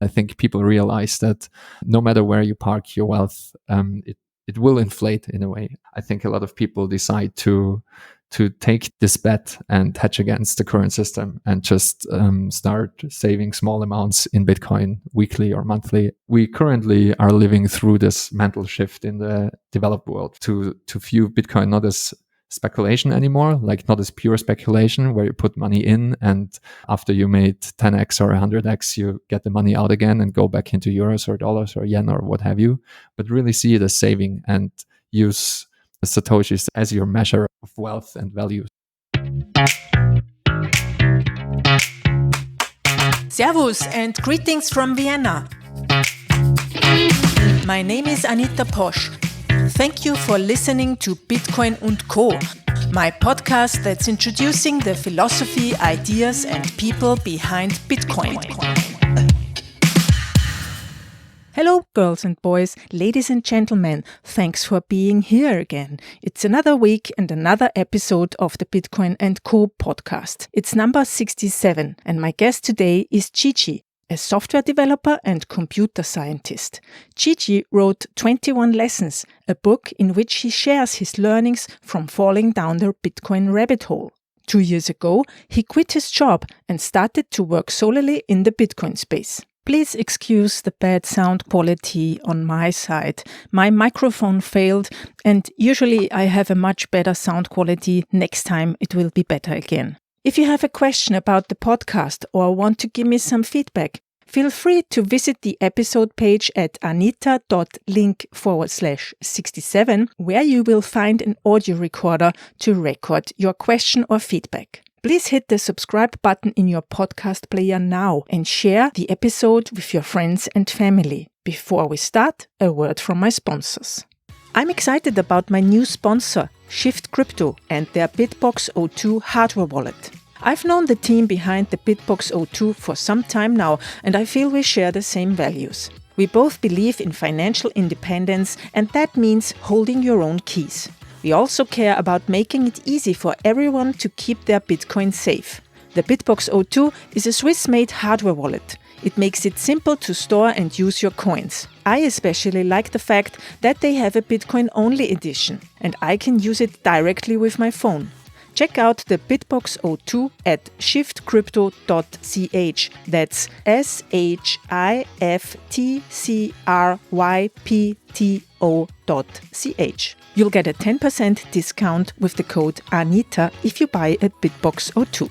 I think people realize that no matter where you park your wealth, it will inflate in a way. I think a lot of people decide to take this bet and hedge against the current system and just start saving small amounts in Bitcoin weekly or monthly. We currently are living through this mental shift in the developed world to view Bitcoin not as speculation anymore, like not as pure speculation where you put money in and after you made 10x or 100x, you get the money out again and go back into euros or dollars or yen or what have you, but really see it as saving and use the Satoshis as your measure of wealth and value. Servus and greetings from Vienna. My name is Anita Posch. Thank you for listening to Bitcoin & Co., my podcast that's introducing the philosophy, ideas and people behind Bitcoin. Hello, girls and boys, ladies and gentlemen. Thanks for being here again. It's another week and another episode of the Bitcoin & Co. podcast. It's number 67, and my guest today is Gigi, a software developer and computer scientist. Gigi wrote 21 Lessons, a book in which he shares his learnings from falling down the Bitcoin rabbit hole. 2 years ago, he quit his job and started to work solely in the Bitcoin space. Please excuse the bad sound quality on my side. My microphone failed, and usually I have a much better sound quality. Next time it will be better again. If you have a question about the podcast or want to give me some feedback, feel free to visit the episode page at anita.link/67, where you will find an audio recorder to record your question or feedback. Please hit the subscribe button in your podcast player now and share the episode with your friends and family. Before we start, a word from my sponsors. I'm excited about my new sponsor, Shift Crypto, and their BitBox02 hardware wallet. I've known the team behind the BitBox02 for some time now, and I feel we share the same values. We both believe in financial independence, and that means holding your own keys. We also care about making it easy for everyone to keep their Bitcoin safe. The BitBox02 is a Swiss-made hardware wallet. It makes it simple to store and use your coins. I especially like the fact that they have a Bitcoin-only edition, and I can use it directly with my phone. Check out the BitBox02 at shiftcrypto.ch. That's shiftcrypto.ch. You'll get a 10% discount with the code ANITA if you buy a BitBox02.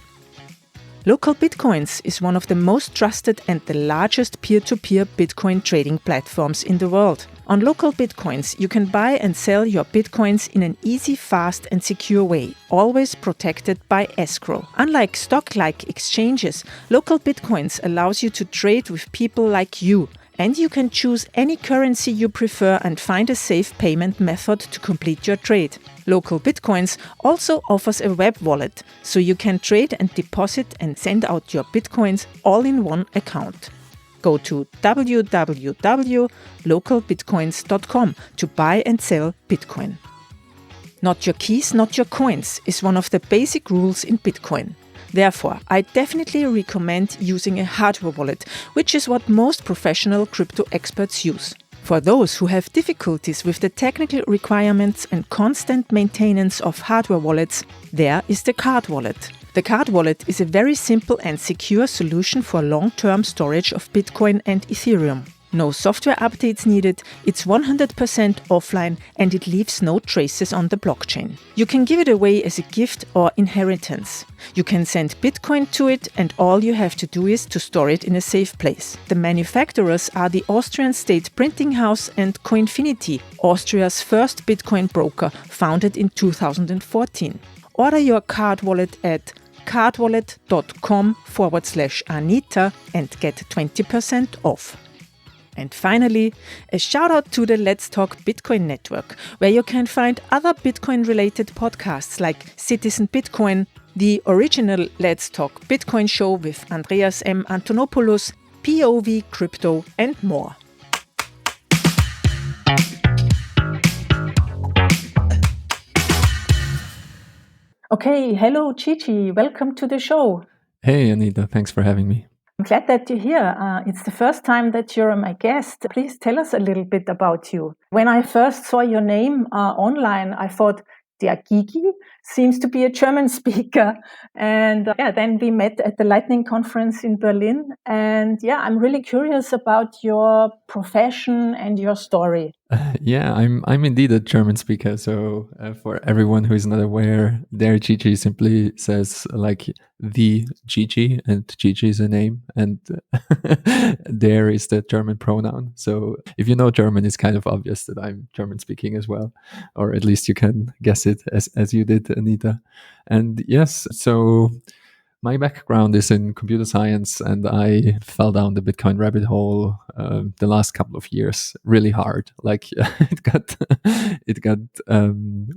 Local Bitcoins is one of the most trusted and the largest peer-to-peer Bitcoin trading platforms in the world. On Local Bitcoins, you can buy and sell your Bitcoins in an easy, fast and secure way, always protected by escrow. Unlike stock-like exchanges, Local Bitcoins allows you to trade with people like you, and you can choose any currency you prefer and find a safe payment method to complete your trade. Local Bitcoins also offers a web wallet, so you can trade and deposit and send out your Bitcoins all in one account. Go to www.localbitcoins.com to buy and sell Bitcoin. Not your keys, not your coins is one of the basic rules in Bitcoin. Therefore, I definitely recommend using a hardware wallet, which is what most professional crypto experts use. For those who have difficulties with the technical requirements and constant maintenance of hardware wallets, there is the card wallet. The card wallet is a very simple and secure solution for long-term storage of Bitcoin and Ethereum. No software updates needed, it's 100% offline and it leaves no traces on the blockchain. You can give it away as a gift or inheritance. You can send Bitcoin to it and all you have to do is to store it in a safe place. The manufacturers are the Austrian State Printing House and Coinfinity, Austria's first Bitcoin broker, founded in 2014. Order your card wallet at cardwallet.com/Anita and get 20% off. And finally, a shout out to the Let's Talk Bitcoin network, where you can find other Bitcoin-related podcasts like Citizen Bitcoin, the original Let's Talk Bitcoin show with Andreas M. Antonopoulos, POV Crypto and more. Okay, hello Gigi, welcome to the show. Hey Anita, thanks for having me. I'm glad that you're here. It's the first time that you're my guest. Please tell us a little bit about you. When I first saw your name online, I thought, der Gigi seems to be a German speaker. And then we met at the Lightning Conference in Berlin. And I'm really curious about your profession and your story. I'm indeed a German speaker. So for everyone who is not aware, there Gigi simply says like the Gigi, and Gigi is a name, and there is the German pronoun. So if you know German, it's kind of obvious that I'm German speaking as well, or at least you can guess it as you did, Anita. And yes, so my background is in computer science, and I fell down the Bitcoin rabbit hole the last couple of years really hard. Like it got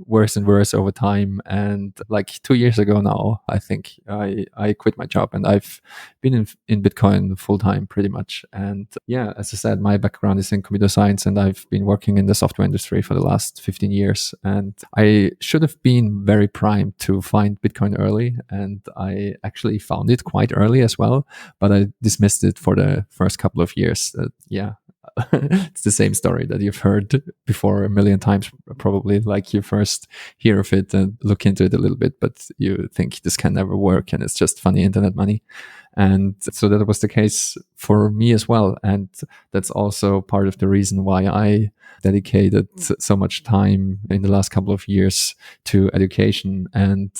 worse and worse over time. And like 2 years ago now, I think I quit my job, and I've been in Bitcoin full time pretty much. And as I said, my background is in computer science, and I've been working in the software industry for the last 15 years. And I should have been very primed to find Bitcoin early, and I actually found it quite early as well, but I dismissed it for the first couple of years. It's the same story that you've heard before a million times, probably. Like you first hear of it and look into it a little bit, but you think this can never work and it's just funny internet money. And so that was the case for me as well. And that's also part of the reason why I dedicated so much time in the last couple of years to education and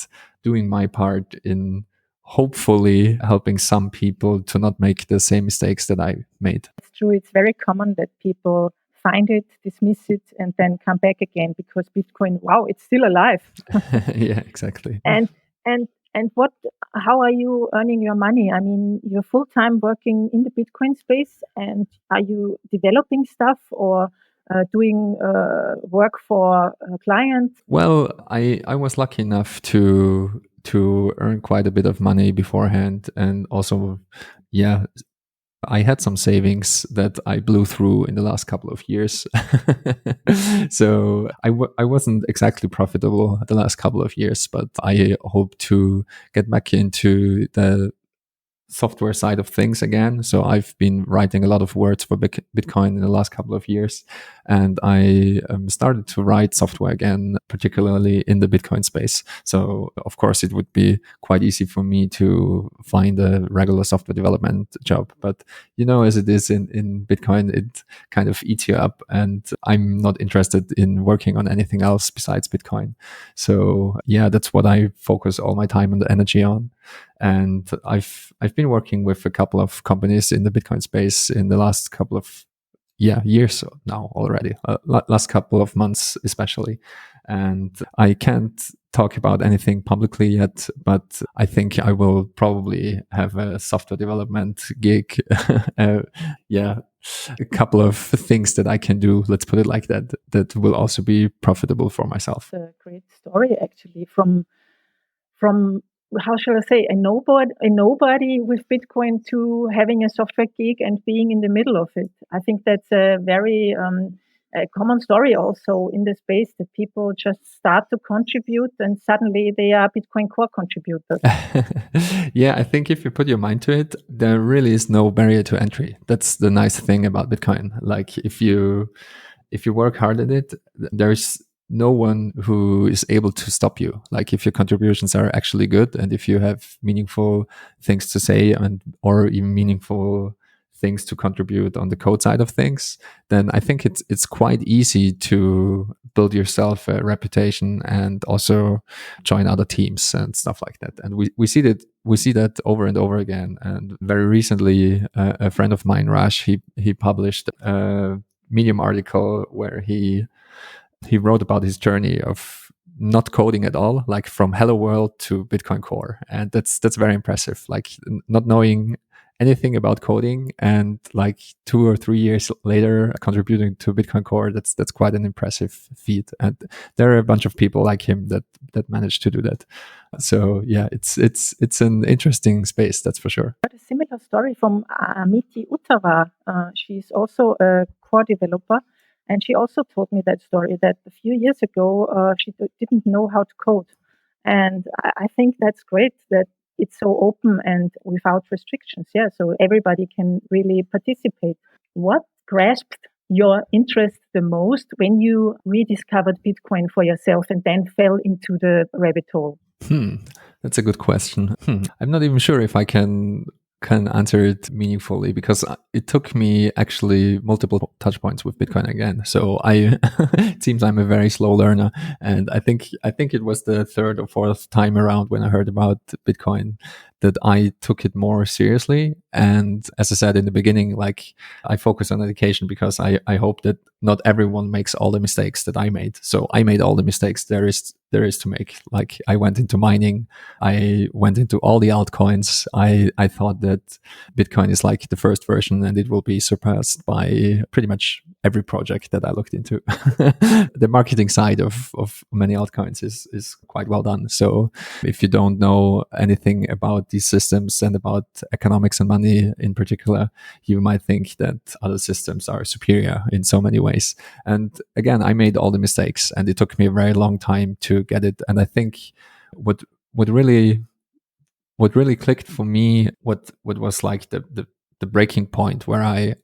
doing my part in hopefully helping some people to not make the same mistakes that I made. It's true. It's very common that people find it, dismiss it, and then come back again because Bitcoin, wow, it's still alive. Yeah, exactly. And what? How are you earning your money? I mean, you're full time working in the Bitcoin space, and are you developing stuff or doing work for clients? Well, I was lucky enough to earn quite a bit of money beforehand, and also, I had some savings that I blew through in the last couple of years. So I wasn't exactly profitable the last couple of years, but I hope to get back into the software side of things again. So I've been writing a lot of words for Bitcoin in the last couple of years, and I started to write software again, particularly in the Bitcoin space. So of course it would be quite easy for me to find a regular software development job, but as it is in Bitcoin, it kind of eats you up, and I'm not interested in working on anything else besides Bitcoin. So that's what I focus all my time and energy on. And I've been working with a couple of companies in the Bitcoin space in the last couple of years now already, last couple of months especially. And I can't talk about anything publicly yet, but I think I will probably have a software development gig. A couple of things that I can do, let's put it like that, that will also be profitable for myself. It's a great story, actually, from how shall I say, a nobody with Bitcoin to having a software gig and being in the middle of it. I think that's a very a common story also in the space, that people just start to contribute and suddenly they are Bitcoin Core contributors. I think if you put your mind to it, there really is no barrier to entry. That's the nice thing about Bitcoin. Like if you work hard at it, there's no one who is able to stop you. Like if your contributions are actually good, and if you have meaningful things to say, or even meaningful things to contribute on the code side of things, then I think it's quite easy to build yourself a reputation and also join other teams and stuff like that. And we see that over and over again. And very recently, a friend of mine, Raj, he published a Medium article where he wrote about his journey of not coding at all, like from Hello World to Bitcoin Core. And that's very impressive. Like not knowing anything about coding, and like 2 or 3 years later contributing to Bitcoin Core, that's quite an impressive feat. And there are a bunch of people like him that managed to do that. So it's an interesting space, that's for sure. But a similar story from Amiti Uttara. She's also a core developer. And she also told me that story, that a few years ago, she didn't know how to code. And I think that's great that it's so open and without restrictions. Yeah, so everybody can really participate. What grasped your interest the most when you rediscovered Bitcoin for yourself and then fell into the rabbit hole? That's a good question. I'm not even sure if I can answer it meaningfully, because it took me actually multiple touch points with Bitcoin again. So I it seems I'm a very slow learner, and I think it was the third or fourth time around when I heard about Bitcoin that I took it more seriously. And as I said in the beginning, like, I focus on education because I hope that not everyone makes all the mistakes that I made. So I made all the mistakes there is to make. Like, I went into mining, I went into all the altcoins. I thought that Bitcoin is like the first version and it will be surpassed by pretty much every project that I looked into. The marketing side of many altcoins is quite well done. So if you don't know anything about these systems and about economics and money in particular, you might think that other systems are superior in so many ways. And again, I made all the mistakes and it took me a very long time to get it. And I think what what really clicked for me, what was like the breaking point where I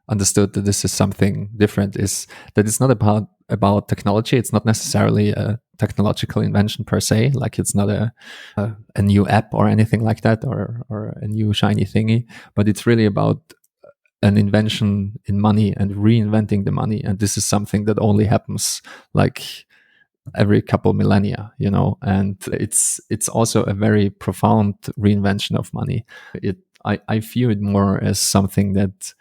understood that this is something different, is that it's not about technology. It's not necessarily a technological invention per se. Like, it's not a new app or anything like that, or a new shiny thingy, but it's really about an invention in money and reinventing the money. And this is something that only happens like every couple millennia, and it's also a very profound reinvention of money. I view it more as something that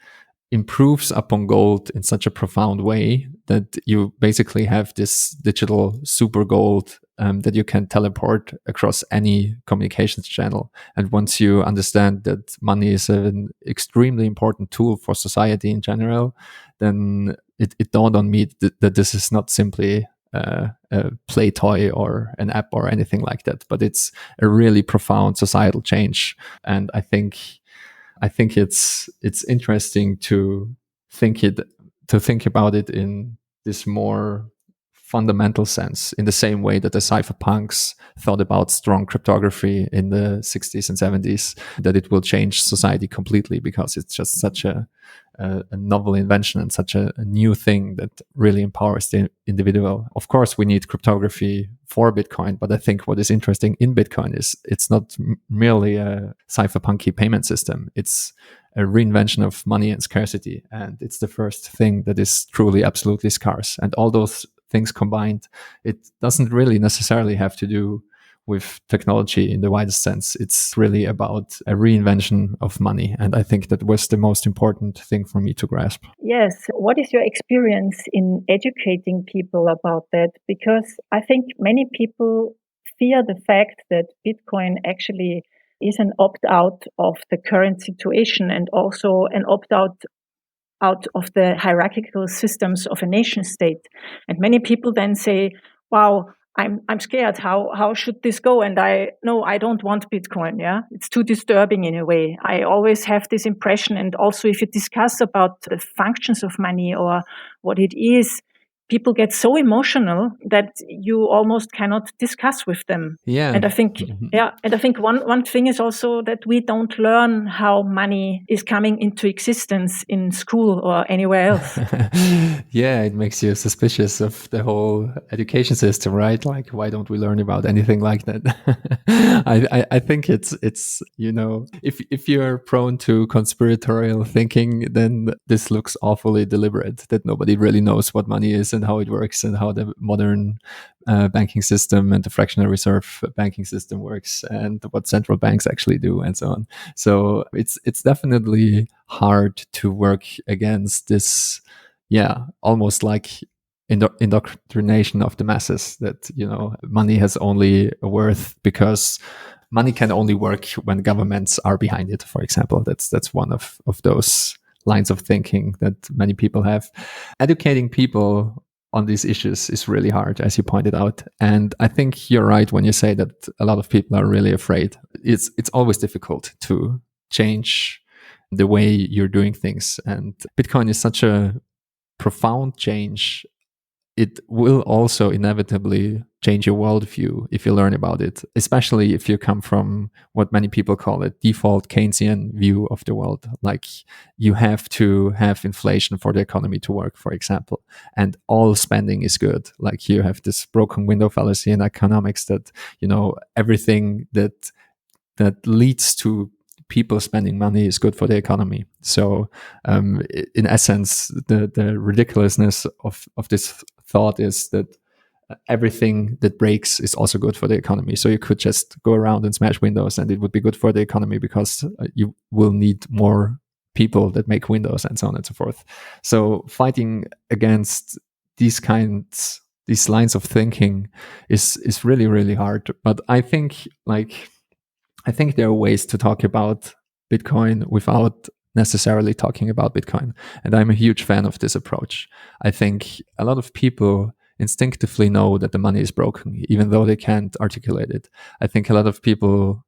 improves upon gold in such a profound way that you basically have this digital super gold that you can teleport across any communications channel. And once you understand that money is an extremely important tool for society in general, then it dawned on me that this is not simply a play toy or an app or anything like that, but it's a really profound societal change. And I think it's interesting to think about it in this more fundamental sense, in the same way that the cypherpunks thought about strong cryptography in the 60s and 70s, that it will change society completely because it's just such a novel invention and such a new thing that really empowers the individual. Of course, we need cryptography for Bitcoin, but I think what is interesting in Bitcoin is it's not merely a cypherpunky payment system. It's a reinvention of money and scarcity, and it's the first thing that is truly absolutely scarce. And all those things combined, it doesn't really necessarily have to do with technology in the widest sense. It's really about a reinvention of money. And I think that was the most important thing for me to grasp. Yes. What is your experience in educating people about that? Because I think many people fear the fact that Bitcoin actually is an opt-out of the current situation and also an opt-out of the hierarchical systems of a nation state. And many people then say, wow, I'm scared. How should this go? And I don't want Bitcoin. Yeah, it's too disturbing in a way. I always have this impression. And also, if you discuss about the functions of money or what it is, people get so emotional that you almost cannot discuss with them. Yeah. And I think, one thing is also that we don't learn how money is coming into existence in school or anywhere else. Yeah, it makes you suspicious of the whole education system, right? Like, why don't we learn about anything like that? I think it's if you're prone to conspiratorial thinking, then this looks awfully deliberate, that nobody really knows what money is and how it works and how the modern banking system and the fractional reserve banking system works and what central banks actually do and so on. So it's definitely hard to work against this, almost like indoctrination of the masses, that money has only a worth because money can only work when governments are behind it, for example. That's one of those lines of thinking that many people have. Educating people on these issues is really hard, as you pointed out. And I think you're right when you say that a lot of people are really afraid. It's always difficult to change the way you're doing things. And Bitcoin is such a profound change it will also inevitably change your worldview if you learn about it, especially if you come from what many people call a default Keynesian view of the world. Like, you have to have inflation for the economy to work, for example, and all spending is good. Like, you have this broken window fallacy in economics that, everything that leads to people spending money is good for the economy. So in essence, the ridiculousness of this thought is that everything that breaks is also good for the economy. So you could just go around and smash windows and it would be good for the economy, because you will need more people that make windows and so on and so forth. So fighting against these lines of thinking is really, really hard. But I think there are ways to talk about Bitcoin without necessarily talking about Bitcoin. And I'm a huge fan of this approach. I think a lot of people instinctively know that the money is broken, even though they can't articulate it. I think a lot of people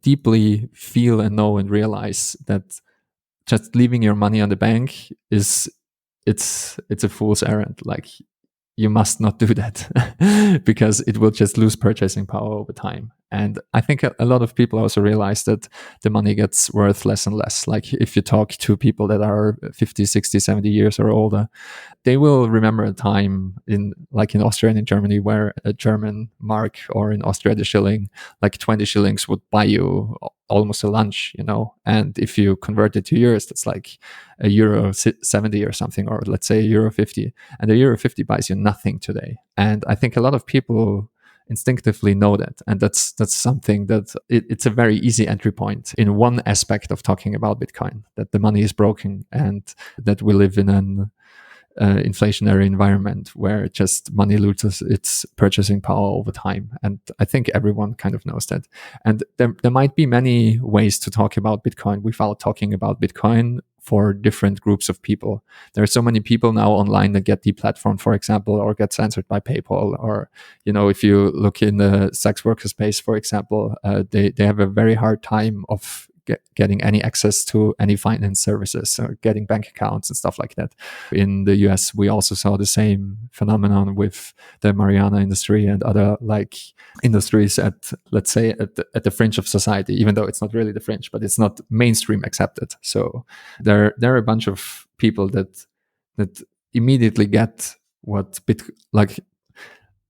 deeply feel and know and realize that just leaving your money on the bank it's a fool's errand. Like, you must not do that because it will just lose purchasing power over time. And I think a lot of people also realize that the money gets worth less and less. Like, if you talk to people that are 50, 60, 70 years or older, they will remember a time in Austria and in Germany where a German mark, or in Austria the shilling, like 20 shillings would buy you almost a lunch, and if you convert it to euros, that's like a euro 70 or something, or let's say euro 50, and a euro 50 buys you nothing today. And I think a lot of people instinctively know that, and that's something that it's a very easy entry point in one aspect of talking about Bitcoin, that the money is broken and that we live in an inflationary environment where just money loses its purchasing power over time. And I think everyone kind of knows that. And there might be many ways to talk about Bitcoin without talking about Bitcoin for different groups of people. There are so many people now online that get deplatformed, for example, or get censored by PayPal, or, if you look in the sex worker space, for example, they have a very hard time of getting any access to any finance services, or getting bank accounts and stuff like that. In the US, we also saw the same phenomenon with the marijuana industry and other industries at, let's say, at the fringe of society, even though it's not really the fringe, but it's not mainstream accepted. So there are a bunch of people that immediately get what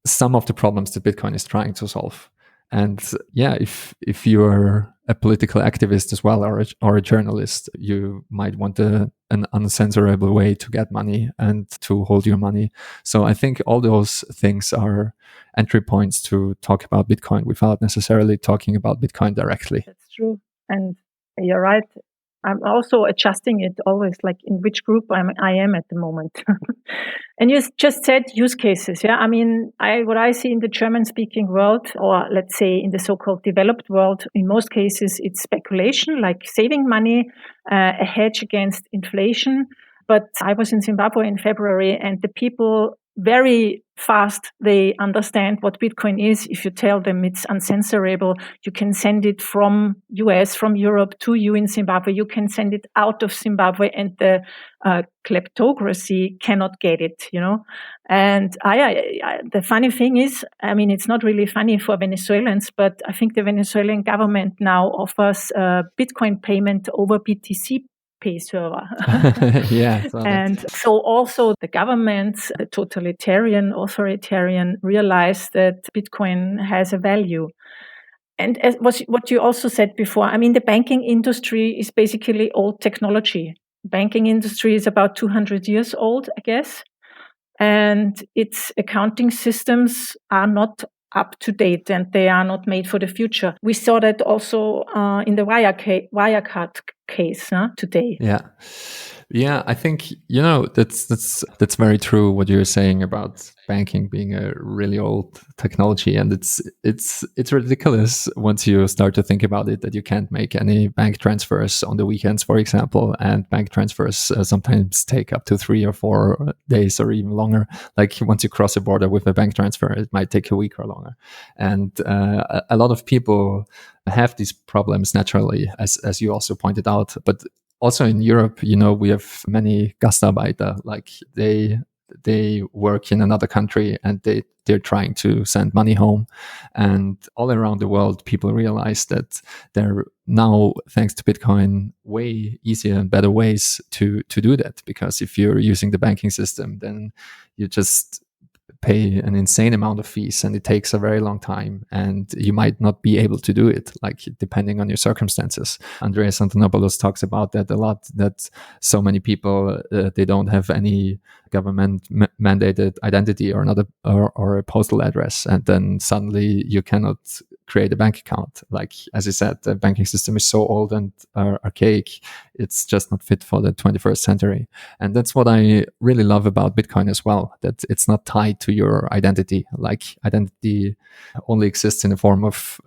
some of the problems that Bitcoin is trying to solve. And yeah, if you're a political activist as well, or a journalist, you might want an uncensorable way to get money and to hold your money. So I think all those things are entry points to talk about Bitcoin without necessarily talking about Bitcoin directly. That's true. And you're right. I'm also adjusting it always, like in which group I am at the moment. And you just said use cases. Yeah. I mean, what I see in the German speaking world, or let's say in the so-called developed world, in most cases, it's speculation, like saving money, a hedge against inflation. But I was in Zimbabwe in February, and the people very fast, they understand what Bitcoin is. If you tell them it's uncensorable, you can send it from US, from Europe to you in Zimbabwe. You can send it out of Zimbabwe, and the kleptocracy cannot get it, And the funny thing is, I mean, it's not really funny for Venezuelans, but I think the Venezuelan government now offers Bitcoin payment over BTC pay server. Yeah. And so also the governments, the totalitarian, authoritarian, realize that Bitcoin has a value. And as what you also said before, I mean, the banking industry is basically old technology. Banking industry is about 200 years old, I guess. And its accounting systems are not up to date, and they are not made for the future. We saw that also in the Wirecard case today. Yeah, I think that's very true what you're saying about banking being a really old technology, and it's ridiculous once you start to think about it, that you can't make any bank transfers on the weekends, for example, and bank transfers sometimes take up to 3 or 4 days or even longer. Like, once you cross a border with a bank transfer, it might take a week or longer, and a lot of people have these problems naturally, as you also pointed out. But also in Europe, we have many Gastarbeiter, like they they work in another country and they're trying to send money home. And all around the world, people realize that there are now, thanks to Bitcoin, way easier and better ways to do that. Because if you're using the banking system, then you just pay an insane amount of fees and it takes a very long time and you might not be able to do it, like depending on your circumstances. Andreas Antonopoulos talks about that a lot, that so many people they don't have any government mandated identity or another or a postal address, and then suddenly you cannot create a bank account. Like, as I said, the banking system is so old and archaic, it's just not fit for the 21st century. And that's what I really love about Bitcoin as well, that it's not tied to your identity. Like, identity only exists in the form of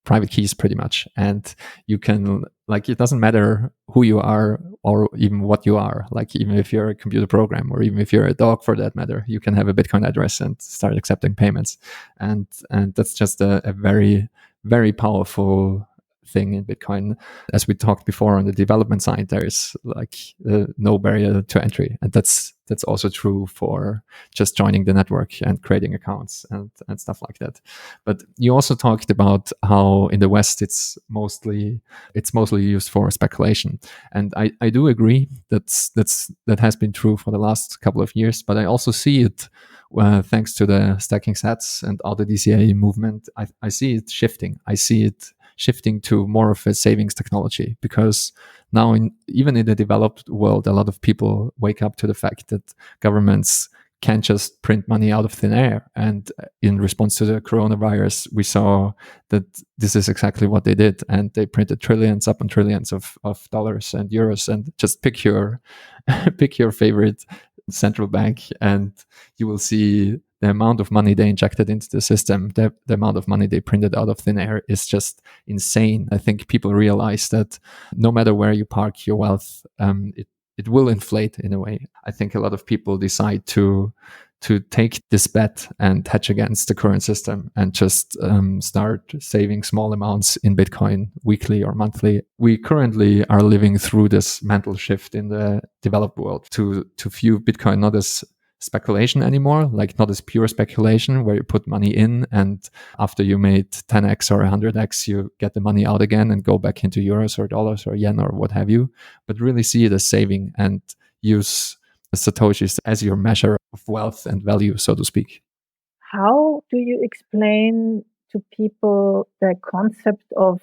private keys pretty much. And you can, like, it doesn't matter who you are or even what you are. Like, even if you're a computer program or even if you're a dog for that matter, you can have a Bitcoin address and start accepting payments. And that's just a very, very powerful thing in Bitcoin. As we talked before, on the development side, there is like no barrier to entry, and that's also true for just joining the network and creating accounts and stuff like that. But you also talked about how in the West it's mostly used for speculation, and I do agree that has been true for the last couple of years. But I also see it. Thanks to the stacking sats and all the DCA movement, I see it shifting. I see it shifting to more of a savings technology, because now even in the developed world, a lot of people wake up to the fact that governments can't just print money out of thin air. And in response to the coronavirus, we saw that this is exactly what they did. And they printed trillions upon trillions of dollars and euros, and just pick your favorite central bank and you will see the amount of money they injected into the system, the amount of money they printed out of thin air is just insane. I think people realize that no matter where you park your wealth, it will inflate in a way. I think a lot of people decide to take this bet and hedge against the current system and just start saving small amounts in Bitcoin weekly or monthly. We currently are living through this mental shift in the developed world to view Bitcoin not as speculation anymore, like not as pure speculation where you put money in and after you made 10x or 100x, you get the money out again and go back into euros or dollars or yen or what have you, but really see it as saving and use Satoshis as your measure of wealth and value, so to speak. How do you explain to people the concept of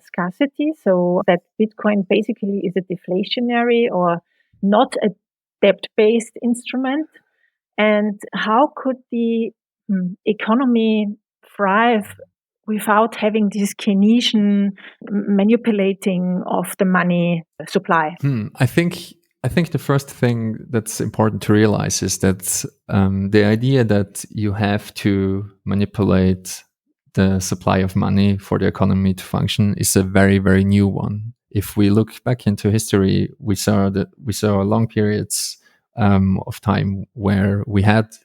scarcity? So that Bitcoin basically is a deflationary or not a debt-based instrument. And how could the economy thrive without having this Keynesian manipulating of the money supply? I think the first thing that's important to realize is that the idea that you have to manipulate the supply of money for the economy to function is a very, very new one. If we look back into history, we saw long periods of time where we had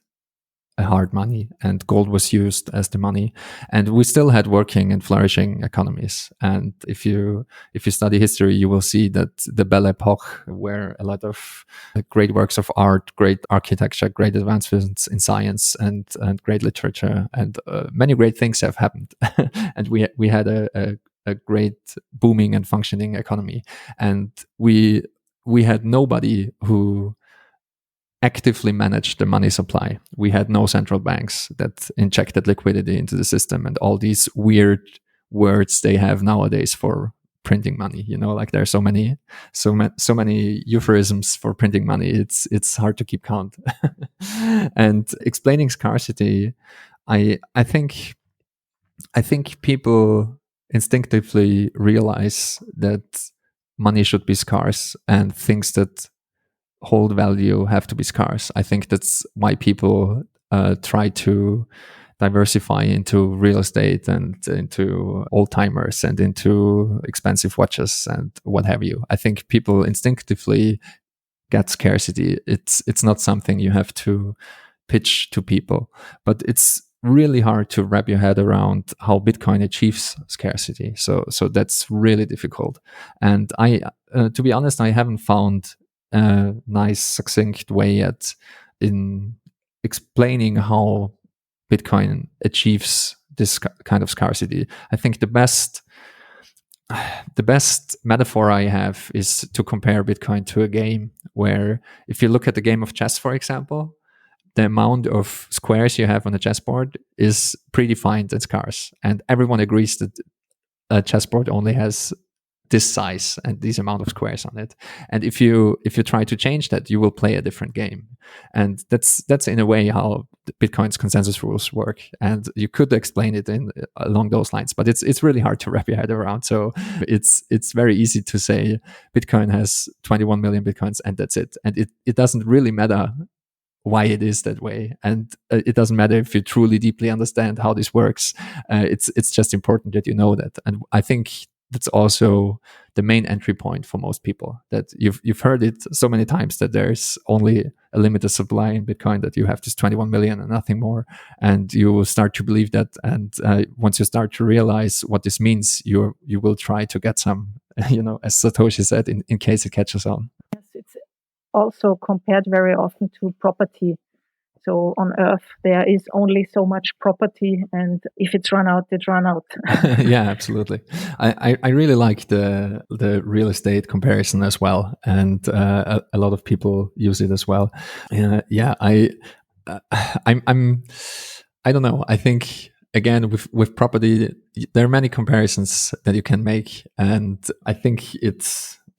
a hard money and gold was used as the money, and we still had working and flourishing economies. And if you study history, you will see that the Belle Epoque, where a lot of great works of art, great architecture, great advancements in science and great literature and many great things have happened and we had a great booming and functioning economy, and we had nobody who actively managed the money supply. We had no central banks that injected liquidity into the system and all these weird words they have nowadays for printing money. You know, like there are so many euphemisms for printing money. It's hard to keep count. And explaining scarcity, I think people instinctively realize that money should be scarce and things that hold value have to be scarce. I think that's why people try to diversify into real estate and into old timers and into expensive watches and what have you. I think people instinctively get scarcity. It's not something you have to pitch to people, but it's really hard to wrap your head around how Bitcoin achieves scarcity. So that's really difficult. And to be honest, I haven't found a nice, succinct way yet in explaining how Bitcoin achieves this kind of scarcity. I think the best metaphor I have is to compare Bitcoin to a game where, if you look at the game of chess, for example, the amount of squares you have on a chessboard is predefined and scarce. And everyone agrees that a chessboard only has this size and these amount of squares on it. And if you try to change that, you will play a different game. And that's in a way how Bitcoin's consensus rules work. And you could explain it in along those lines, but it's really hard to wrap your head around. So it's very easy to say Bitcoin has 21 million Bitcoins and that's it. And it doesn't really matter why it is that way, and it doesn't matter if you truly deeply understand how this works. It's just important that you know that. And I think that's also the main entry point for most people, that you've heard it so many times that there's only a limited supply in Bitcoin, that you have this 21 million and nothing more, and you will start to believe that. And once you start to realize what this means, you will try to get some, as Satoshi said, in case it catches on. Yes, it's also compared very often to property. So on Earth, there is only so much property, and if it's run out, it's run out. Yeah, absolutely. I really like the real estate comparison as well, and a lot of people use it as well. Yeah, I don't know. I think, again, with property, there are many comparisons that you can make, and I think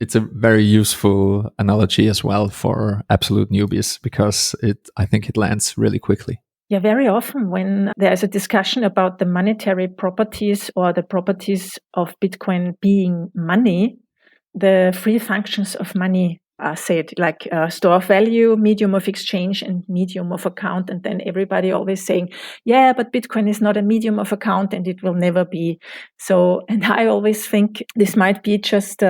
it's a very useful analogy as well for absolute newbies, because I think it lands really quickly. Yeah, very often when there's a discussion about the monetary properties or the properties of Bitcoin being money, the three functions of money are said, like store of value, medium of exchange, and medium of account. And then everybody always saying, yeah, but Bitcoin is not a medium of account and it will never be. So, and I always think this might be just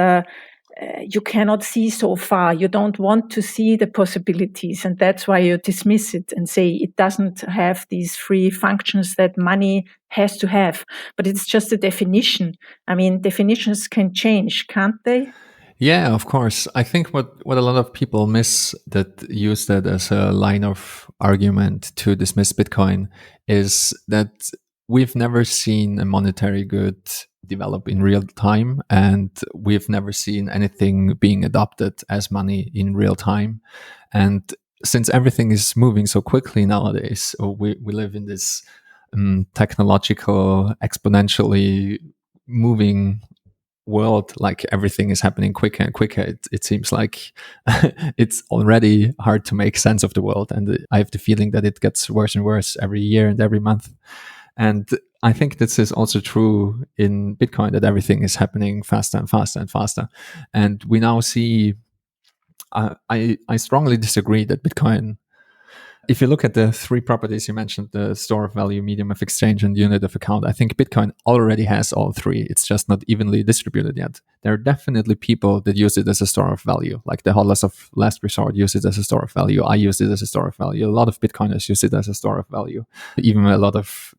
you cannot see so far. You don't want to see the possibilities, and that's why you dismiss it and say it doesn't have these three functions that money has to have. But it's just a definition. I mean, definitions can change, can't they? Yeah, of course. I think what a lot of people miss that use that as a line of argument to dismiss Bitcoin is that we've never seen a monetary good develop in real time, and we've never seen anything being adopted as money in real time. And since everything is moving so quickly nowadays, we live in this technological, exponentially moving world. Like, everything is happening quicker and quicker. It seems like it's already hard to make sense of the world, and I have the feeling that it gets worse and worse every year and every month. And I think this is also true in Bitcoin, that everything is happening faster and faster and faster. And we now see, I strongly disagree that Bitcoin, if you look at the three properties you mentioned, the store of value, medium of exchange, and unit of account, I think Bitcoin already has all three. It's just not evenly distributed yet. There are definitely people that use it as a store of value, like the hodlers of last resort use it as a store of value. I use it as a store of value. A lot of Bitcoiners use it as a store of value. Even a lot of,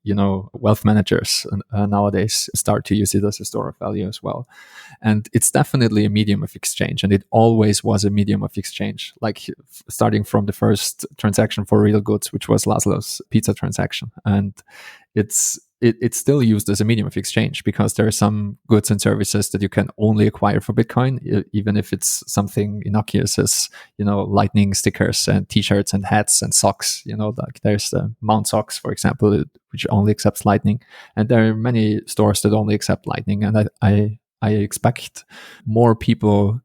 wealth managers nowadays start to use it as a store of value as well. And it's definitely a medium of exchange, and it always was a medium of exchange, like starting from the first transaction for real goods, which was Laszlo's pizza transaction. And it's still used as a medium of exchange, because there are some goods and services that you can only acquire for Bitcoin, even if it's something innocuous as, lightning stickers and t-shirts and hats and socks. Like there's the Mount socks, for example, which only accepts lightning. And there are many stores that only accept lightning. And I expect more people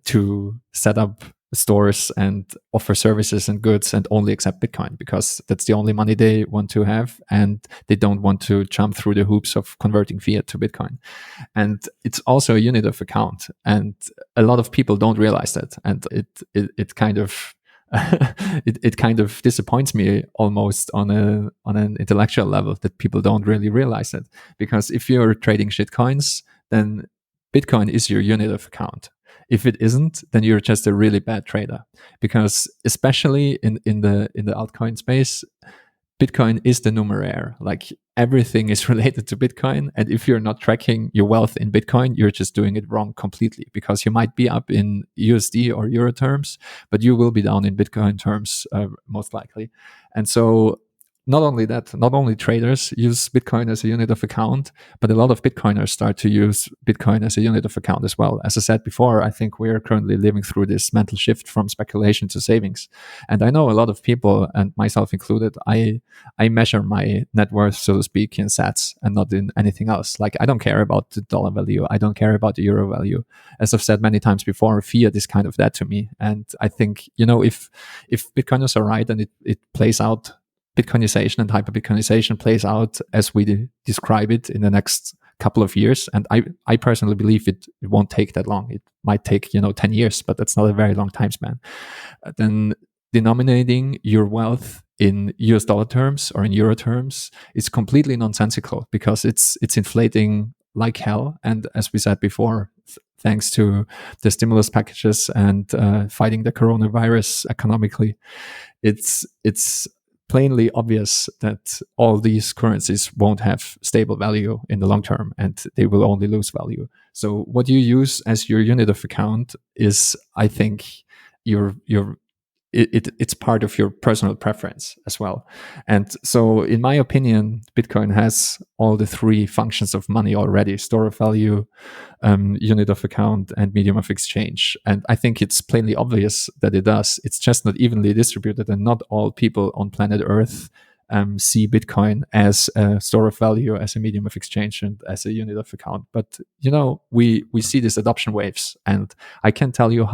to set up stores and offer services and goods and only accept Bitcoin, because that's the only money they want to have, and they don't want to jump through the hoops of converting fiat to Bitcoin. And it's also a unit of account, and a lot of people don't realize that, and it kind of it kind of disappoints me almost on an intellectual level, that people don't really realize it. Because if you're trading shitcoins, then Bitcoin is your unit of account. If it isn't, then you're just a really bad trader. Because especially in the altcoin space, Bitcoin is the numeraire. Like everything is related to Bitcoin. And if you're not tracking your wealth in Bitcoin, you're just doing it wrong completely, because you might be up in USD or Euro terms, but you will be down in Bitcoin terms, most likely. And so not only that, not only traders use Bitcoin as a unit of account, but a lot of Bitcoiners start to use Bitcoin as a unit of account as well. As I said before, I think we are currently living through this mental shift from speculation to savings. And I know a lot of people, and myself included, I measure my net worth, so to speak, in sats and not in anything else. Like I don't care about the dollar value. I don't care about the euro value. As I've said many times before, fiat is kind of that to me. And I think, if Bitcoiners are right and it plays out, Bitcoinization and hyper-Bitcoinization plays out as we describe it in the next couple of years. And I personally believe it won't take that long. It might take, 10 years, but that's not a very long time span. Then denominating your wealth in US dollar terms or in euro terms is completely nonsensical, because it's inflating like hell. And as we said before, thanks to the stimulus packages and fighting the coronavirus economically, it's plainly obvious that all these currencies won't have stable value in the long term, and they will only lose value. So what you use as your unit of account is, I think, it's part of your personal preference as well. And so in my opinion, Bitcoin has all the three functions of money already: store of value, unit of account, and medium of exchange. And I think it's plainly obvious that it does. It's just not evenly distributed, and not all people on planet Earth see Bitcoin as a store of value, as a medium of exchange, and as a unit of account. But we see these adoption waves, and I can't tell you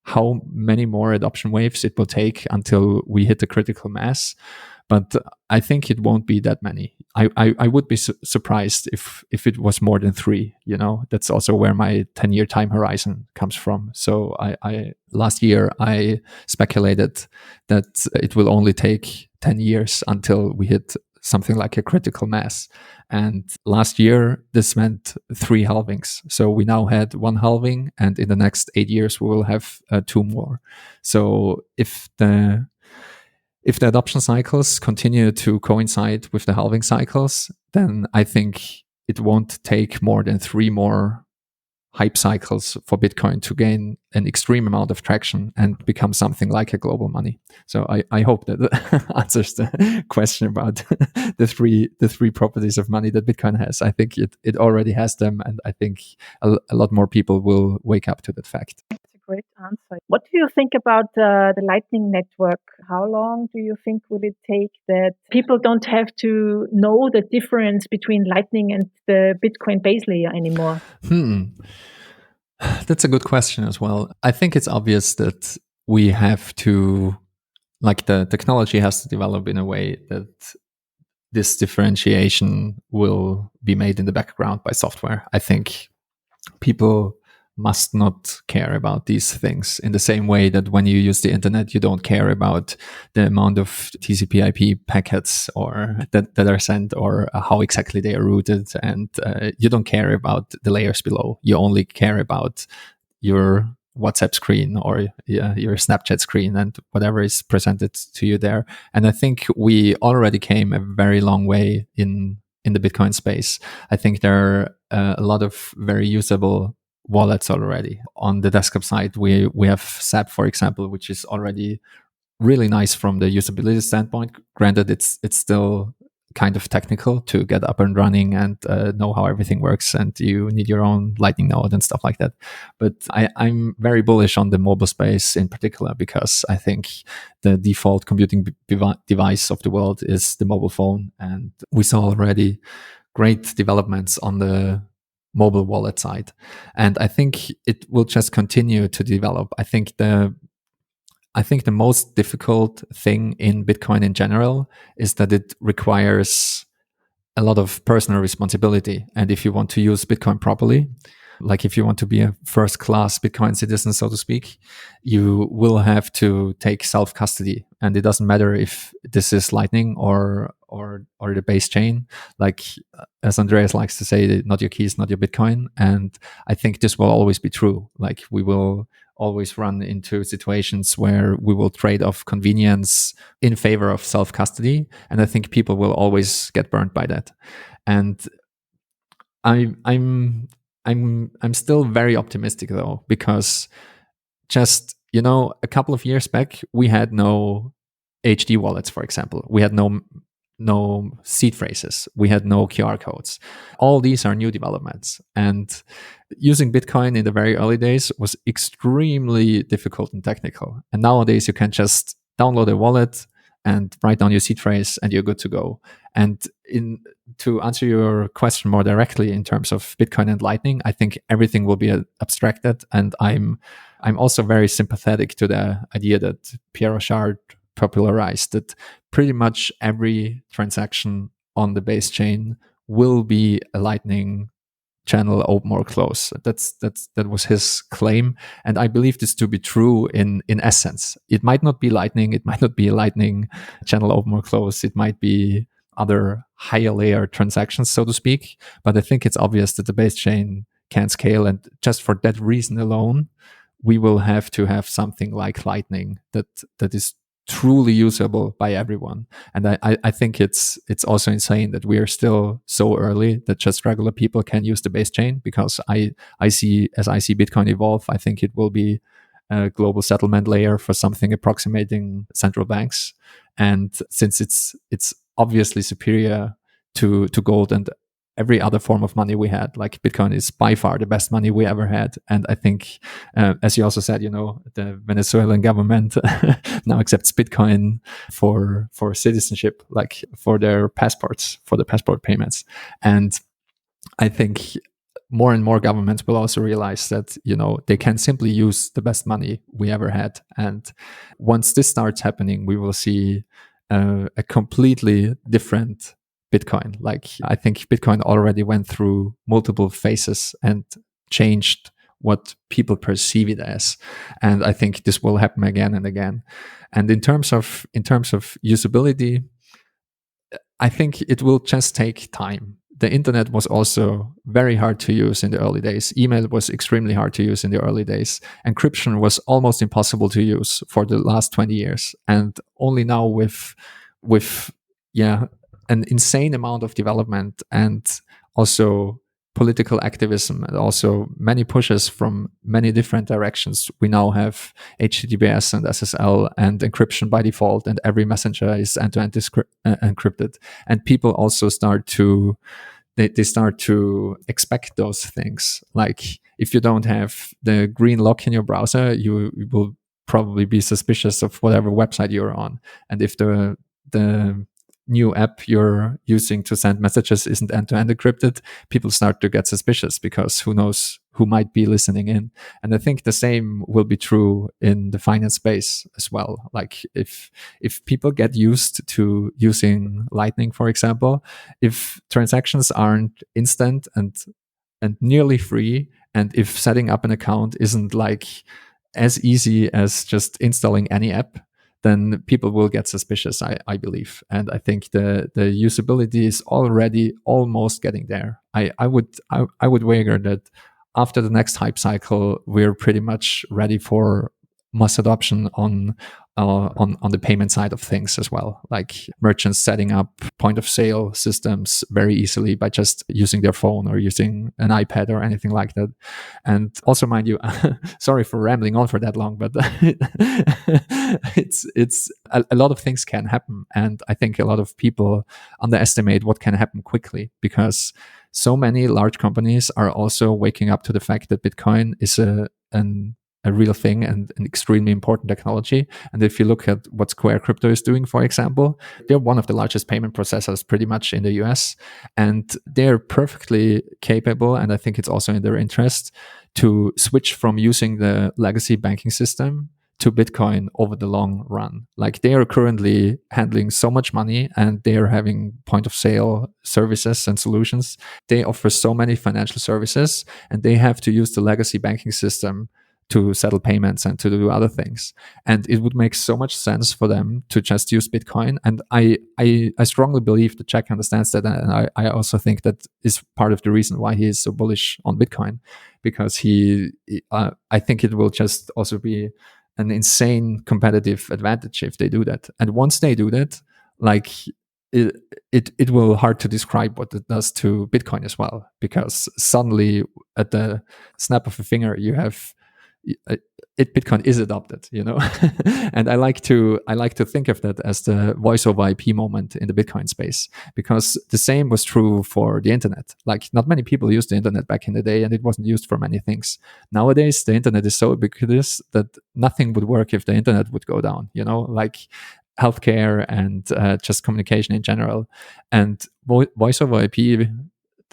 how many more adoption waves it will take until we hit the critical mass. But I think it won't be that many. I would be surprised if it was more than 3. That's also where my 10-year time horizon comes from. So I last year I speculated that it will only take 10 years until we hit something like a critical mass. And last year, this meant 3 halvings. So we now had 1 halving, and in the next 8 years, we will have 2 more. So if the adoption cycles continue to coincide with the halving cycles, then I think it won't take more than 3 more hype cycles for Bitcoin to gain an extreme amount of traction and become something like a global money. So I hope that answers the question about the three properties of money that Bitcoin has. I think it already has them, and I think a lot more people will wake up to that fact. That's a great answer. What do you think about the Lightning Network? How long do you think will it take that people don't have to know the difference between Lightning and the Bitcoin base layer anymore? That's a good question as well. I think it's obvious that we have to, the technology has to develop in a way that this differentiation will be made in the background by software. I think people must not care about these things in the same way that when you use the internet, you don't care about the amount of TCP/IP packets or that are sent, or how exactly they are routed, and you don't care about the layers below. You only care about your WhatsApp screen or your Snapchat screen and whatever is presented to you there. And I think we already came a very long way in the Bitcoin space. I think there are a lot of very usable wallets already. On the desktop side, we have SAP, for example, which is already really nice from the usability standpoint. Granted, it's still kind of technical to get up and running and know how everything works, and you need your own Lightning node and stuff like that. But I'm very bullish on the mobile space in particular, because I think the default computing device of the world is the mobile phone, and we saw already great developments on the mobile wallet side. And I think it will just continue to develop. I think the most difficult thing in Bitcoin in general is that it requires a lot of personal responsibility. And if you want to use Bitcoin properly, like if you want to be a first-class Bitcoin citizen, so to speak, you will have to take self-custody. And it doesn't matter if this is Lightning or the base chain. Like as Andreas likes to say, not your keys, not your Bitcoin. And I think this will always be true. Like we will always run into situations where we will trade off convenience in favor of self-custody. And I think people will always get burned by that. And I'm still very optimistic though, because just, a couple of years back, we had no HD wallets, for example. We had no seed phrases. We had no QR codes. All these are new developments. And using Bitcoin in the very early days was extremely difficult and technical. And nowadays you can just download a wallet and write down your seed phrase and you're good to go. And to answer your question more directly in terms of Bitcoin and Lightning, I think everything will be abstracted. And I'm also very sympathetic to the idea that Pierre Rochard popularized, that pretty much every transaction on the base chain will be a Lightning channel, open or close. That was his claim, and I believe this to be true in essence. It might not be Lightning, it might not be a Lightning channel, open or close. It might be other higher layer transactions, so to speak. But I think it's obvious that the base chain can scale, and just for that reason alone, we will have to have something like Lightning that is truly usable by everyone. And I think it's also insane that we are still so early that just regular people can use the base chain, because I see Bitcoin evolve, I think it will be a global settlement layer for something approximating central banks. And since it's obviously superior to gold and every other form of money we had, like Bitcoin is by far the best money we ever had. And I think, as you also said, the Venezuelan government now accepts Bitcoin for citizenship, like for their passports, for the passport payments. And I think more and more governments will also realize that, they can simply use the best money we ever had. And once this starts happening, we will see a completely different Bitcoin. Like, I think Bitcoin already went through multiple phases and changed what people perceive it as. And I think this will happen again and again. And in terms of usability, I think it will just take time. The internet was also very hard to use in the early days. Email was extremely hard to use in the early days. Encryption was almost impossible to use for the last 20 years. And only now with an insane amount of development and also political activism and also many pushes from many different directions, we now have HTTPS and SSL and encryption by default, and every messenger is end-to-end encrypted. And people also start to expect those things. Like, if you don't have the green lock in your browser, you will probably be suspicious of whatever website you're on. And if the new app you're using to send messages isn't end-to-end encrypted, people start to get suspicious, because who knows who might be listening in. And I think the same will be true in the finance space as well. Like, if people get used to using Lightning, for example, if transactions aren't instant and nearly free, and if setting up an account isn't like as easy as just installing any app, then people will get suspicious, I believe. And I think the usability is already almost getting there. I would wager that after the next hype cycle, we're pretty much ready for mass adoption on the payment side of things as well, like merchants setting up point of sale systems very easily by just using their phone or using an iPad or anything like that. And also, mind you, sorry for rambling on for that long, but it's a lot of things can happen. And I think a lot of people underestimate what can happen quickly, because so many large companies are also waking up to the fact that Bitcoin is a real thing and an extremely important technology. And if you look at what Square Crypto is doing, for example, they're one of the largest payment processors pretty much in the US. And they're perfectly capable, and I think it's also in their interest, to switch from using the legacy banking system to Bitcoin over the long run. Like, they are currently handling so much money, and they are having point of sale services and solutions. They offer so many financial services, and they have to use the legacy banking system to settle payments and to do other things. And it would make so much sense for them to just use Bitcoin. And I strongly believe that Jack understands that. And I also think that is part of the reason why he is so bullish on Bitcoin, because I think it will just also be an insane competitive advantage if they do that. And once they do that, like it will hard to describe what it does to Bitcoin as well, because suddenly at the snap of a finger you have Bitcoin is adopted, and I like to think of that as the voice over IP moment in the Bitcoin space, because the same was true for the internet. Like, not many people used the internet back in the day, and it wasn't used for many things. Nowadays, the internet is so ubiquitous that nothing would work if the internet would go down. Like healthcare and just communication in general, and voice over IP.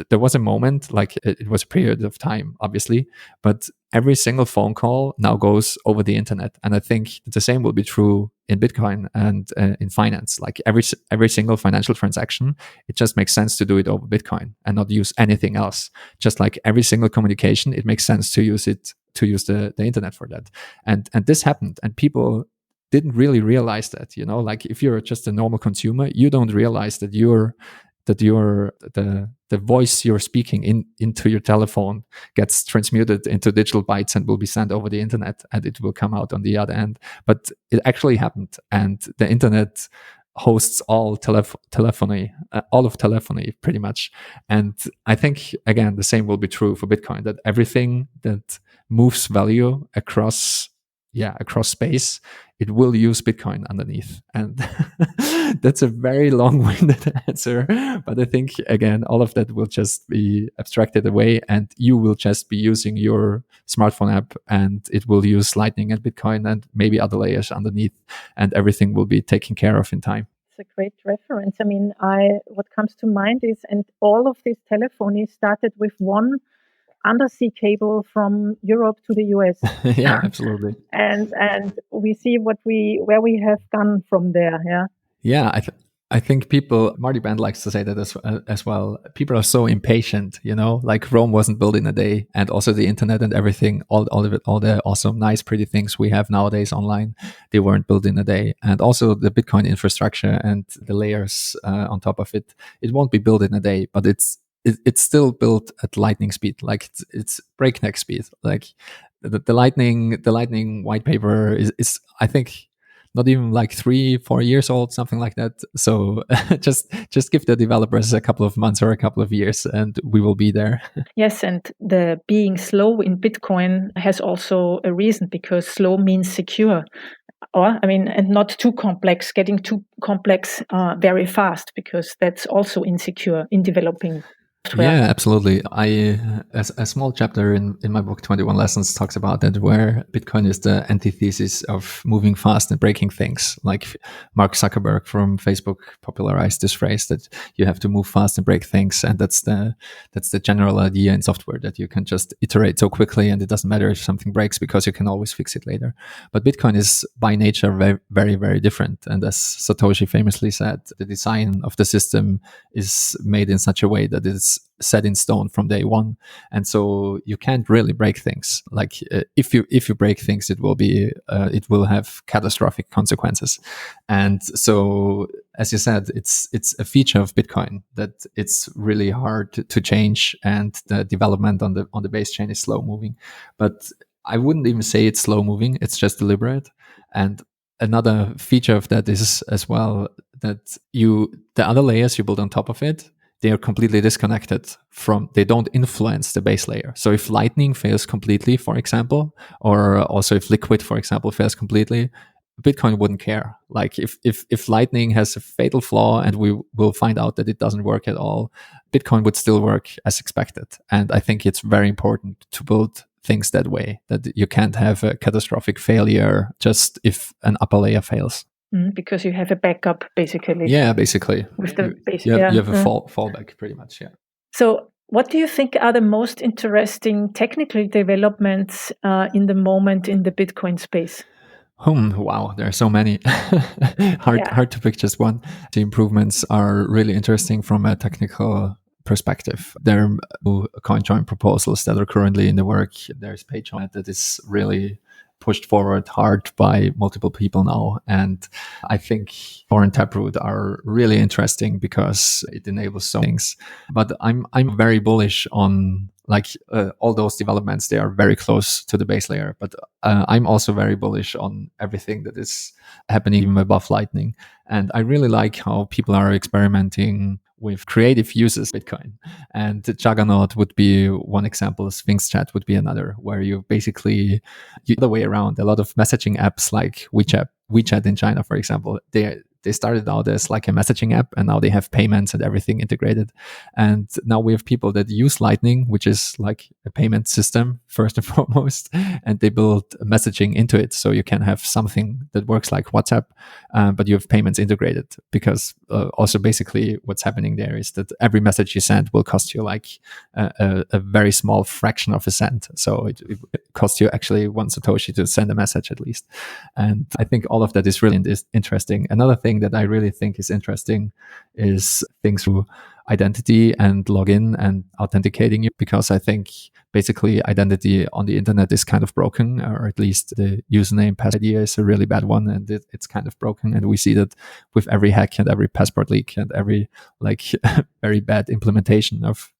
There was a moment, like it was a period of time, obviously, but every single phone call now goes over the internet, and I think the same will be true in Bitcoin and in finance. Like every single financial transaction, it just makes sense to do it over Bitcoin and not use anything else. Just like every single communication, it makes sense to use the internet for that. And this happened, and people didn't really realize that. Like if you're just a normal consumer, you don't realize that the voice you're speaking into your telephone gets transmuted into digital bytes and will be sent over the internet, and it will come out on the other end. But it actually happened, and the internet hosts all telephony, all of telephony pretty much. And I think, again, the same will be true for Bitcoin, that everything that moves value across space, it will use Bitcoin underneath. And that's a very long-winded answer, but I think, again, all of that will just be abstracted away, and you will just be using your smartphone app, and it will use Lightning and Bitcoin and maybe other layers underneath, and everything will be taken care of in time. It's a great reference. I mean, what comes to mind is, and all of this telephony started with one undersea cable from Europe to the US. Yeah, absolutely. And we see where we have gone from there. Yeah. Yeah, I think people, Marty Band likes to say that as well. People are so impatient, like Rome wasn't built in a day, and also the internet and everything, all of it, all the awesome, nice, pretty things we have nowadays online, they weren't built in a day. And also the Bitcoin infrastructure and the layers on top of it, it won't be built in a day, but it's still built at lightning speed. Like it's breakneck speed. Like the lightning white paper is I think not even like 3-4 years old, something like that. So just give the developers a couple of months or a couple of years, and we will be there. Yes, and the being slow in Bitcoin has also a reason, because slow means secure. And not too complex, getting too complex very fast, because that's also insecure in developing software. Yeah, absolutely. A small chapter in my book, 21 Lessons, talks about that, where Bitcoin is the antithesis of moving fast and breaking things. Like Mark Zuckerberg from Facebook popularized this phrase that you have to move fast and break things. And that's the general idea in software, that you can just iterate so quickly and it doesn't matter if something breaks, because you can always fix it later. But Bitcoin is by nature very, very, very different. And as Satoshi famously said, the design of the system is made in such a way that it's set in stone from day one, and so you can't really break things. Like if you break things, it will have catastrophic consequences. And so, as you said, it's a feature of Bitcoin that it's really hard to change, and the development on the base chain is slow moving. But I wouldn't even say it's slow moving; it's just deliberate. And another feature of that is as well that the other layers you build on top of it, they are completely disconnected they don't influence the base layer. So if Lightning fails completely, for example, or also if Liquid, for example, fails completely, Bitcoin wouldn't care. Like if Lightning has a fatal flaw and we will find out that it doesn't work at all, Bitcoin would still work as expected. And I think it's very important to build things that way, that you can't have a catastrophic failure just if an upper layer fails. Because you have a backup, basically. Yeah, basically. With the you have a fallback, pretty much, yeah. So what do you think are the most interesting technical developments in the moment in the Bitcoin space? Wow, there are so many. Hard to pick just one. The improvements are really interesting from a technical perspective. There are coin join proposals that are currently in the work. There's page on it that is really pushed forward hard by multiple people now. And I think Tor and Taproot are really interesting because it enables so many things. But I'm very bullish on all those developments. They are very close to the base layer. But I'm also very bullish on everything that is happening even above Lightning. And I really like how people are experimenting with creative uses of Bitcoin. And Juggernaut would be one example. Sphinx Chat would be another, where you basically the other way around. A lot of messaging apps like WeChat in China, for example, they started out as like a messaging app, and now they have payments and everything integrated. And now we have people that use Lightning, which is like a payment system first and foremost, and they build messaging into it, so you can have something that works like WhatsApp, but you have payments integrated. Because also basically what's happening there is that every message you send will cost you like a very small fraction of a cent. So it costs you actually 1 Satoshi to send a message at least. And I think all of that is really interesting. Another thing that I really think is interesting is things through identity and login and authenticating you, because I think basically identity on the internet is kind of broken, or at least the username password idea is a really bad one, and it's kind of broken. And we see that with every hack and every passport leak and every like very bad implementation of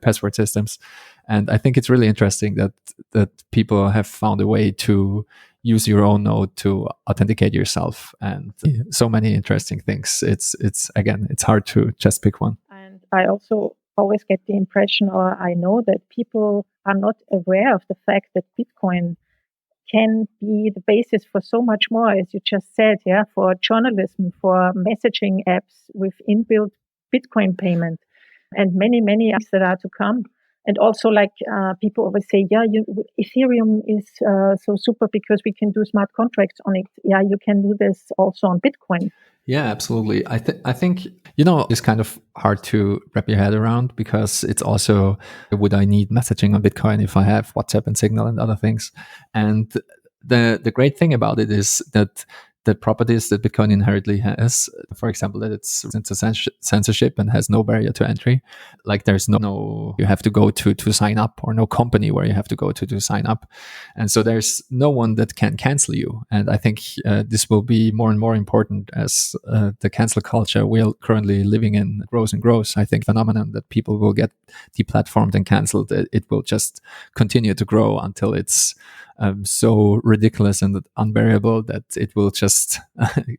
password systems. And I think it's really interesting that people have found a way to use your own node to authenticate yourself, and so many interesting things. It's again, it's hard to just pick one. And I also always get the impression, or I know that people are not aware of the fact that Bitcoin can be the basis for so much more, as you just said, for journalism, for messaging apps with inbuilt Bitcoin payment, and many, many apps that are to come. And also, like people always say, Ethereum is so super because we can do smart contracts on it. Yeah, you can do this also on Bitcoin. Yeah, absolutely. I think, it's kind of hard to wrap your head around, because it's also, would I need messaging on Bitcoin if I have WhatsApp and Signal and other things? And the great thing about it is that the properties that Bitcoin inherently has, for example, that it's censorship and has no barrier to entry. Like there's no you have to go to sign up, or no company where you have to go to sign up. And so there's no one that can cancel you. And I think this will be more and more important as the cancel culture we're currently living in grows and grows. I think phenomenon that people will get deplatformed and canceled, it will just continue to grow until it's so ridiculous and unbearable that it will just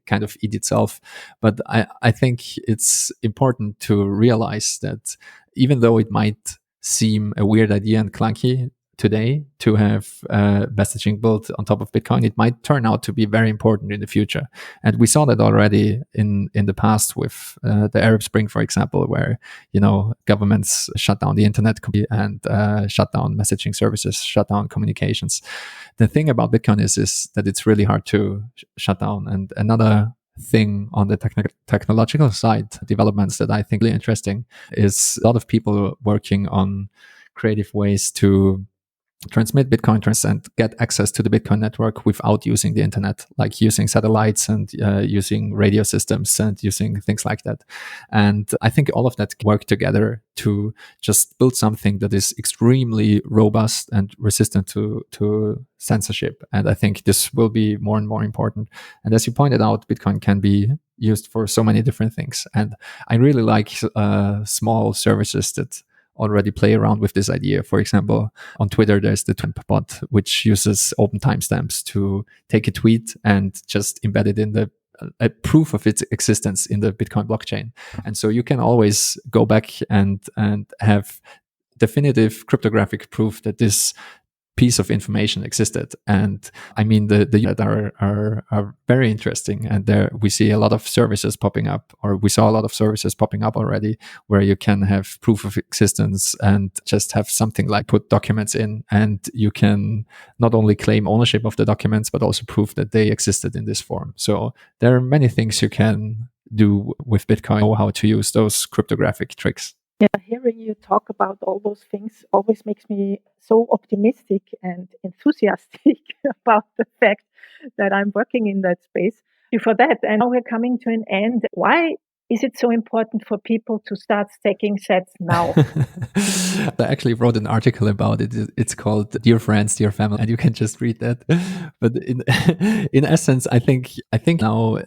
kind of eat itself. But I think it's important to realize that even though it might seem a weird idea and clunky today to have messaging built on top of Bitcoin, it might turn out to be very important in the future. And we saw that already in the past with the Arab Spring, for example, where, governments shut down the internet and shut down messaging services, shut down communications. The thing about Bitcoin is that it's really hard to shut down. And another thing on the technological side, developments that I think really interesting, is a lot of people working on creative ways to transmit Bitcoin and get access to the Bitcoin network without using the internet, like using satellites and using radio systems and using things like that. And I think all of that work together to just build something that is extremely robust and resistant to censorship. And I think this will be more and more important. And as you pointed out, Bitcoin can be used for so many different things. And I really like small services that already play around with this idea. For example, on Twitter, there's the Twimp bot, which uses open timestamps to take a tweet and just embed it in a proof of its existence in the Bitcoin blockchain. And so you can always go back and have definitive cryptographic proof that this piece of information existed. And I mean, the that are very interesting. And there we see a lot of services popping up, or we saw a lot of services popping up already, where you can have proof of existence and just have something like put documents in, and you can not only claim ownership of the documents, but also prove that they existed in this form. So there are many things you can do with Bitcoin, know how to use those cryptographic tricks. Yeah, hearing you talk about all those things always makes me so optimistic and enthusiastic about the fact that I'm working in that space. For that, and now we're coming to an end. Why is it so important for people to start stacking sats now? I actually wrote an article about it. It's called "Dear Friends, Dear Family," and you can just read that. But in essence, I think now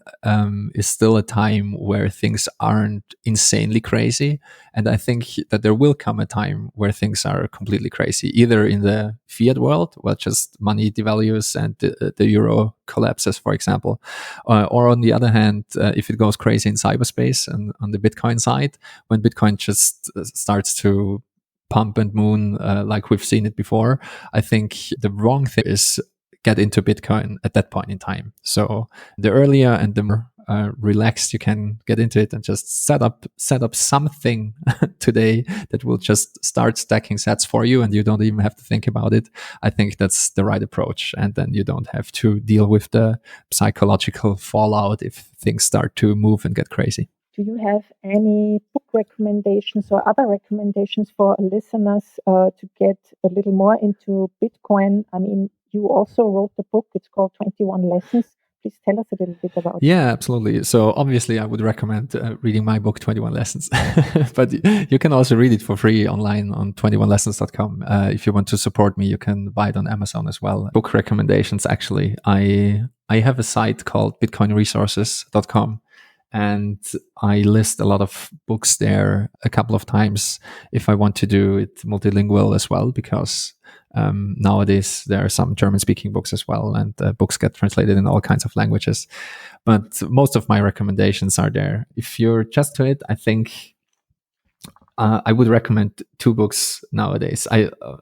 is still a time where things aren't insanely crazy, and I think that there will come a time where things are completely crazy, either in the fiat world, where just money devalues and the euro collapses, for example, or on the other hand, if it goes crazy in cyberspace and on the Bitcoin side, when Bitcoin just starts to pump and moon like we've seen it before. I think the wrong thing is get into Bitcoin at that point in time. So the earlier and the more relaxed you can get into it and just set up something today that will just start stacking sats for you and you don't even have to think about it. I think that's the right approach. And then you don't have to deal with the psychological fallout if things start to move and get crazy. Do you have any book recommendations or other recommendations for listeners to get a little more into Bitcoin? I mean, you also wrote the book. It's called 21 Lessons. Please tell us a little bit about it. Yeah, absolutely. So obviously I would recommend reading my book, 21 Lessons. But you can also read it for free online on 21lessons.com. If you want to support me, you can buy it on Amazon as well. Book recommendations, actually. I have a site called bitcoinresources.com. And I list a lot of books there a couple of times if I want to do it multilingual as well, because nowadays there are some German-speaking books as well, and books get translated in all kinds of languages. But most of my recommendations are there. If you're just to it, I think I would recommend 2 books nowadays.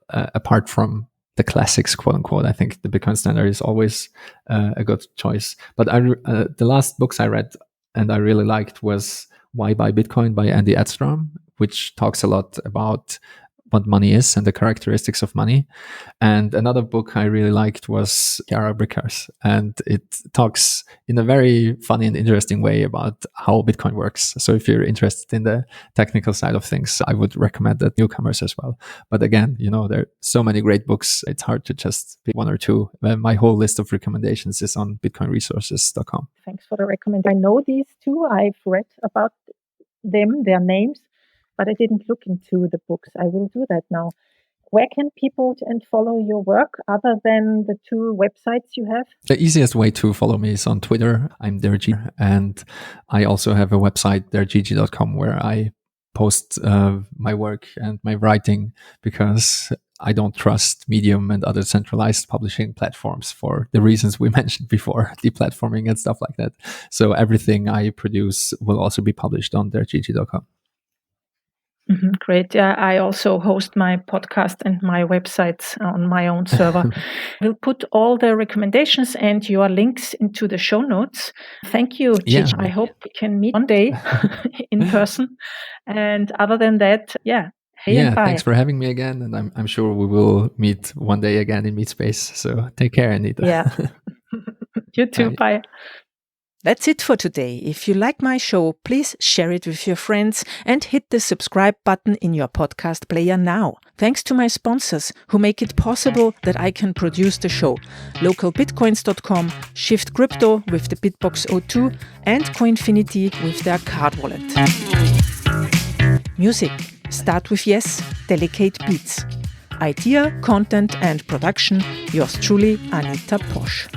Apart from the classics, quote unquote, I think the Bitcoin Standard is always a good choice. But the last books I read and I really liked was Why Buy Bitcoin by Andy Edstrom, which talks a lot about what money is and the characteristics of money. And another book I really liked was Chiara Brickers, and it talks in a very funny and interesting way about how Bitcoin works. So if you're interested in the technical side of things, I would recommend that newcomers as well. But again, there are so many great books, it's hard to just pick 1 or 2. My whole list of recommendations is on bitcoinresources.com. Thanks for the recommendation. I know these 2. I've read about them, their names, but I didn't look into the books. I will do that now. Where can people follow your work other than the 2 websites you have? The easiest way to follow me is on Twitter. I'm Gigi, and I also have a website, theregigi.com, where I post my work and my writing, because I don't trust Medium and other centralized publishing platforms for the reasons we mentioned before, deplatforming and stuff like that. So everything I produce will also be published on theregigi.com. Great. Yeah, I also host my podcast and my websites on my own server. We'll put all the recommendations and your links into the show notes. Thank you, Gigi. Yeah. I hope we can meet one day in person. And other than that, hey and bye. Thanks for having me again. And I'm sure we will meet one day again in Meetspace. So take care, Anita. Yeah. You too. Bye. That's it for today. If you like my show, please share it with your friends and hit the subscribe button in your podcast player now. Thanks to my sponsors who make it possible that I can produce the show. Localbitcoins.com, Shift Crypto with the Bitbox 02 and Coinfinity with their card wallet. Music. Start with Yes, Delicate Beats. Idea, content and production. Yours truly, Anita Posch.